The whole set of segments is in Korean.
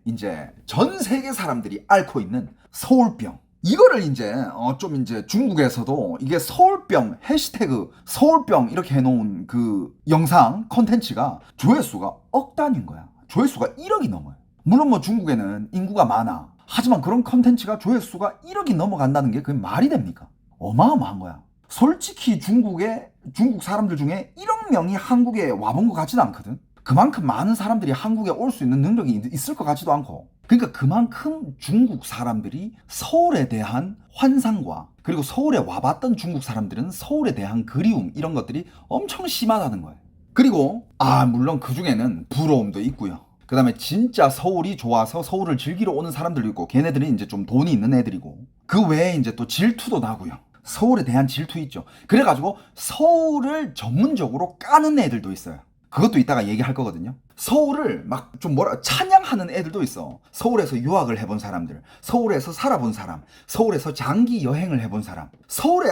이제 전 세계 사람들이 앓고 있는 서울병. 이거를 이제 좀 이제 중국에서도 이게 서울병 해시태그 서울병 이렇게 해놓은 그 영상 컨텐츠가 조회수가 억 단위인 거야. 조회수가 1억이 넘어요. 물론 뭐 중국에는 인구가 많아. 하지만 그런 컨텐츠가 조회수가 1억이 넘어간다는 게 그게 말이 됩니까? 어마어마한 거야. 솔직히 중국 사람들 중에 1억 명이 한국에 와본 것 같지도 않거든. 그만큼 많은 사람들이 한국에 올 수 있는 능력이 있을 것 같지도 않고. 그러니까 그만큼 중국 사람들이 서울에 대한 환상과 그리고 서울에 와봤던 중국 사람들은 서울에 대한 그리움 이런 것들이 엄청 심하다는 거예요. 그리고 물론 그 중에는 부러움도 있고요. 그 다음에 진짜 서울이 좋아서 서울을 즐기러 오는 사람들도 있고 걔네들은 이제 좀 돈이 있는 애들이고 그 외에 이제 또 질투도 나고요. 서울에 대한 질투 있죠. 그래가지고 서울을 전문적으로 까는 애들도 있어요. 그것도 이따가 얘기할 거거든요. 서울을 막 좀 찬양하는 애들도 있어. 서울에서 유학을 해본 사람들, 서울에서 살아본 사람, 서울에서 장기 여행을 해본 사람, 서울에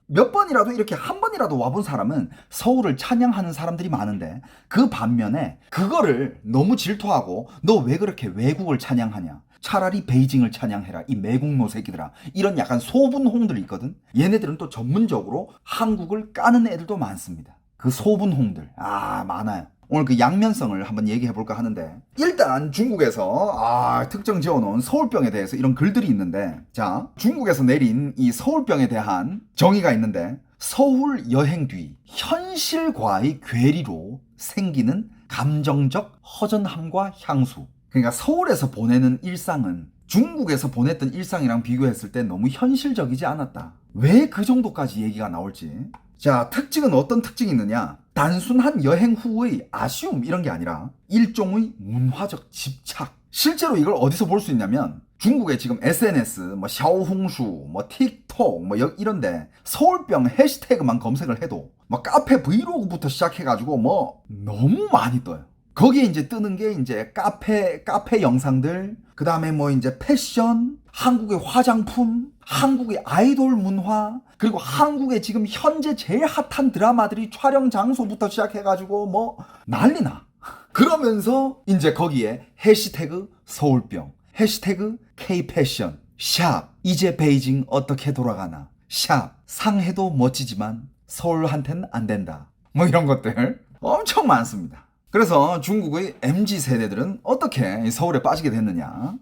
몇 번이라도 이렇게 한 번이라도 와본 사람은 서울을 찬양하는 사람들이 많은데 그 반면에 그거를 너무 질투하고 너 왜 그렇게 외국을 찬양하냐? 차라리 베이징을 찬양해라 이 매국노 새끼들아 이런 약간 소분홍들이 있거든. 얘네들은 또 전문적으로 한국을 까는 애들도 많습니다. 그 소분홍들 많아요. 오늘 그 양면성을 한번 얘기해 볼까 하는데 일단 중국에서 특정 지어놓은 서울병에 대해서 이런 글들이 있는데 자 중국에서 내린 이 서울병에 대한 정의가 있는데 서울 여행 뒤 현실과의 괴리로 생기는 감정적 허전함과 향수. 그러니까 서울에서 보내는 일상은 중국에서 보냈던 일상이랑 비교했을 때 너무 현실적이지 않았다. 왜 그 정도까지 얘기가 나올지. 자, 특징은 어떤 특징이 있느냐? 단순한 여행 후의 아쉬움 이런 게 아니라 일종의 문화적 집착. 실제로 이걸 어디서 볼 수 있냐면 중국의 지금 SNS, 뭐 샤오홍슈, 뭐 틱톡, 뭐 이런데 서울병 해시태그만 검색을 해도 뭐 카페 브이로그부터 시작해가지고 뭐 너무 많이 떠요. 거기에 이제 뜨는 게 이제 카페 영상들, 그 다음에 뭐 이제 패션, 한국의 화장품, 한국의 아이돌 문화, 그리고 한국의 지금 현재 제일 핫한 드라마들이 촬영 장소부터 시작해가지고 뭐 난리나. 그러면서 이제 거기에 해시태그 서울병, 해시태그 K패션, 샵, 이제 베이징 어떻게 돌아가나, 샵, 상해도 멋지지만 서울한테는 안 된다. 뭐 이런 것들 엄청 많습니다. 그래서 중국의 MZ 세대들은 어떻게 서울에 빠지게 됐느냐?